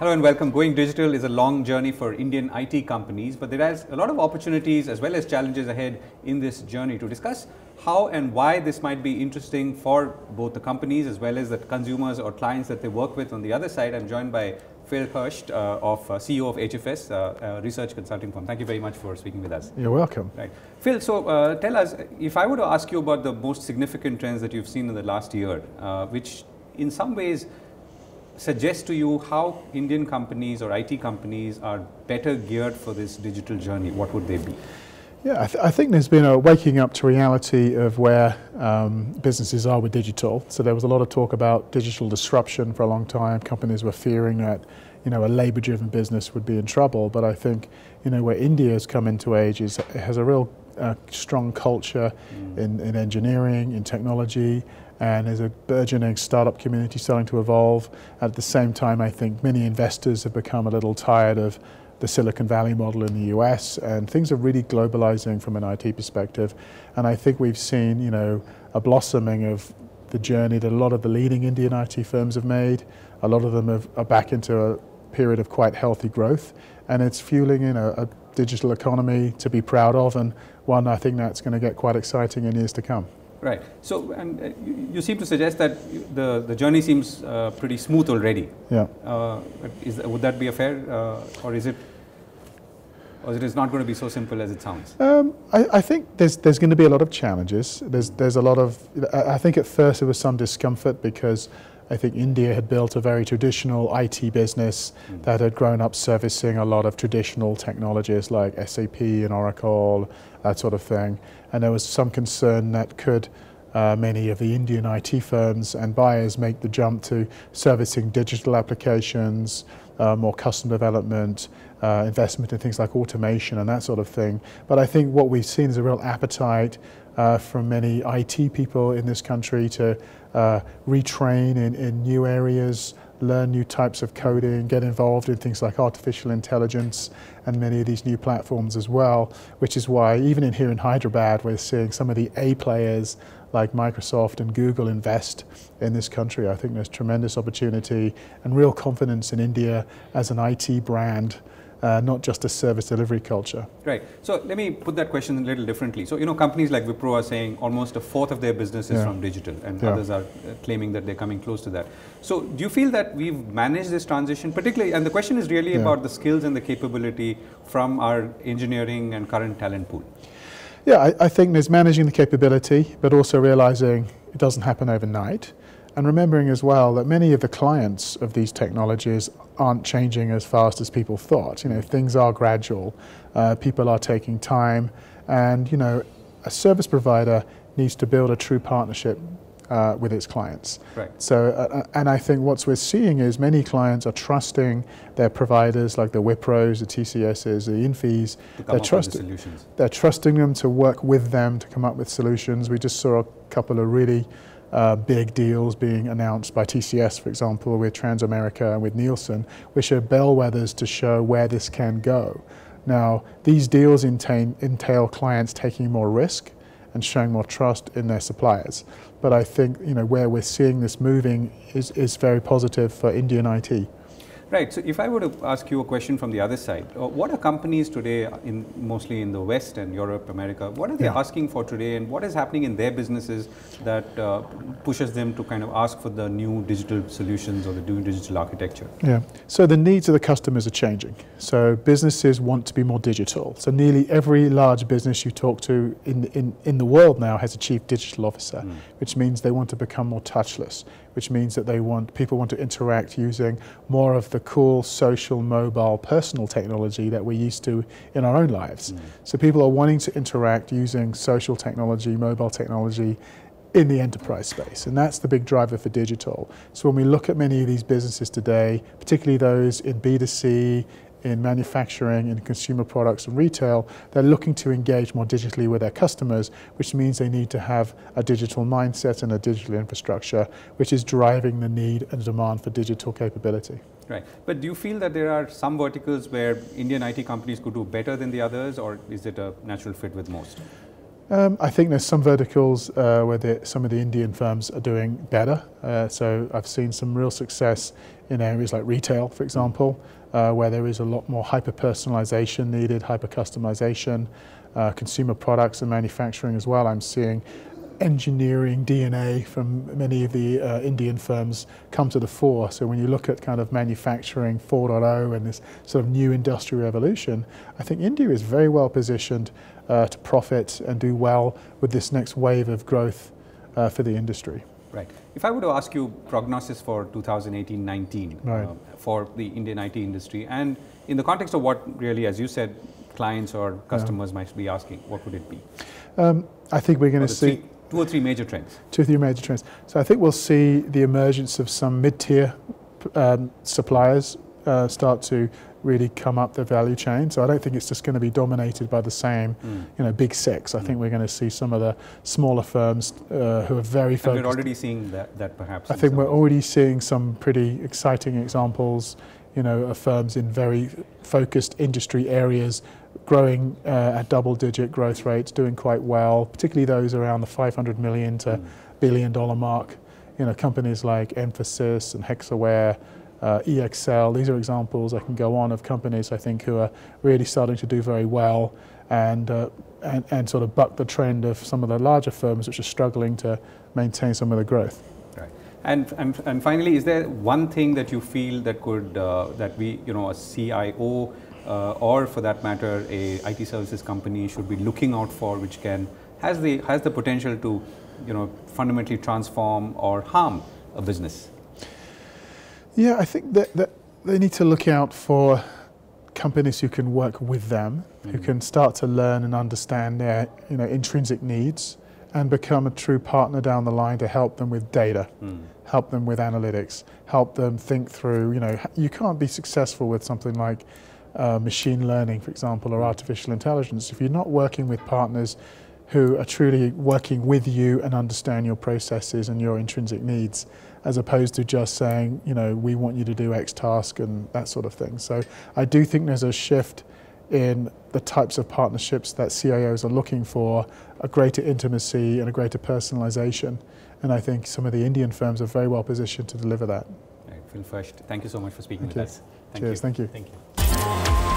Hello and welcome. Going digital is a long journey for Indian IT companies, but there is a lot of opportunities as well as challenges ahead in this journey. To discuss how and why this might be interesting for both the companies as well as the consumers or clients that they work with on the other side, I'm joined by Fersht, CEO of HFS, research consulting firm. Thank you very much for speaking with us. You're welcome. Right. Phil, so tell us, if I were to ask you about the most significant trends that you've seen in the last year, which in some ways suggest to you how Indian companies or IT companies are better geared for this digital journey, what would they be? Yeah, I think there's been a waking up to reality of where businesses are with digital. So there was a lot of talk about digital disruption for a long time. Companies were fearing that, a labor-driven business would be in trouble. But I think, where India has come into age is it has a real strong culture in engineering, in technology, and there's a burgeoning startup community starting to evolve. At the same time, I think many investors have become a little tired of the Silicon Valley model in the US, and things are really globalizing from an IT perspective. And I think we've seen, a blossoming of the journey that a lot of the leading Indian IT firms have made. A lot of them are back into a period of quite healthy growth, and it's fueling a digital economy to be proud of, and one I think that's going to get quite exciting in years to come. Right. So, and you seem to suggest that the journey seems pretty smooth already. Yeah. Would that be a fair, or is it not going to be so simple as it sounds? I think there's going to be a lot of challenges. There's a lot of. I think at first there was some discomfort because I think India had built a very traditional IT business that had grown up servicing a lot of traditional technologies like SAP and Oracle, that sort of thing. And there was some concern that could many of the Indian IT firms and buyers make the jump to servicing digital applications, more custom development, investment in things like automation and that sort of thing. But I think what we've seen is a real appetite from many IT people in this country to retrain in new areas, learn new types of coding, get involved in things like artificial intelligence and many of these new platforms as well, which is why even here in Hyderabad we're seeing some of the A players like Microsoft and Google invest in this country. I think there's tremendous opportunity and real confidence in India as an IT brand, not just a service delivery culture. Right. So let me put that question a little differently. So, companies like Wipro are saying almost a fourth of their business is from digital, and others are claiming that they're coming close to that. So do you feel that we've managed this transition, particularly, and the question is really about the skills and the capability from our engineering and current talent pool? Yeah, I think there's managing the capability, but also realizing it doesn't happen overnight. And remembering as well that many of the clients of these technologies aren't changing as fast as people thought. Things are gradual, people are taking time, and a service provider needs to build a true partnership with its clients. Right. So, and I think what we're seeing is many clients are trusting their providers like the Wipros, the TCSs, the Infys. They're trusting them to work with them to come up with solutions. We just saw a couple of really big deals being announced by TCS, for example, with Transamerica and with Nielsen, which are bellwethers to show where this can go. Now, these deals entail clients taking more risk and showing more trust in their suppliers. But I think where we're seeing this moving is very positive for Indian IT. Right. So if I were to ask you a question from the other side, what are companies today, mostly in the West and Europe, America, what are they asking for today, and what is happening in their businesses that pushes them to kind of ask for the new digital solutions or the new digital architecture? Yeah. So the needs of the customers are changing. So businesses want to be more digital. So nearly every large business you talk to in the world now has a chief digital officer, which means they want to become more touchless, which means that people want to interact using more of the cool social, mobile, personal technology that we're used to in our own lives. So people are wanting to interact using social technology, mobile technology in the enterprise space, and that's the big driver for digital. So when we look at many of these businesses today, particularly those in B2C, in manufacturing, in consumer products and retail, they're looking to engage more digitally with their customers, which means they need to have a digital mindset and a digital infrastructure, which is driving the need and demand for digital capability. Right. But do you feel that there are some verticals where Indian IT companies could do better than the others, or is it a natural fit with most? I think there's some verticals where some of the Indian firms are doing better. So I've seen some real success in areas like retail, for example, where there is a lot more hyper-personalization needed, hyper-customization, consumer products and manufacturing as well. I'm seeing engineering DNA from many of the Indian firms come to the fore. So when you look at kind of manufacturing 4.0 and this sort of new industrial revolution, I think India is very well positioned to profit and do well with this next wave of growth for the industry. Right. If I were to ask you prognosis for 2018-19 right. For the Indian IT industry, and in the context of what really, as you said, clients or customers might be asking, what would it be? I think we're going to see two or three major trends. Two or three major trends. So I think we'll see the emergence of some mid-tier suppliers start to really come up the value chain. So I don't think it's just going to be dominated by the same, big six. I think we're going to see some of the smaller firms who are very focused. And we're already seeing that perhaps. I think we're already seeing some pretty exciting examples, of firms in very focused industry areas growing at double-digit growth rates, doing quite well, particularly those around the $500 million to billion dollar mark. Companies like Emphasis and Hexaware, EXL, these are examples I can go on of companies I think who are really starting to do very well and sort of buck the trend of some of the larger firms which are struggling to maintain some of the growth. Right. And finally, is there one thing that you feel that could that we, a CIO or for that matter a IT services company should be looking out for, which has the potential to fundamentally transform or harm a business? Yeah, I think that they need to look out for companies who can work with them, who can start to learn and understand their intrinsic needs and become a true partner down the line to help them with data, help them with analytics, help them think through, you can't be successful with something like machine learning, for example, or artificial intelligence if you're not working with partners who are truly working with you and understand your processes and your intrinsic needs, as opposed to just saying, we want you to do X task and that sort of thing. So I do think there's a shift in the types of partnerships that CIOs are looking for, a greater intimacy and a greater personalization. And I think some of the Indian firms are very well positioned to deliver that. Right. Phil Fersht, thank you so much for speaking with us. Cheers, thank you. Thank you.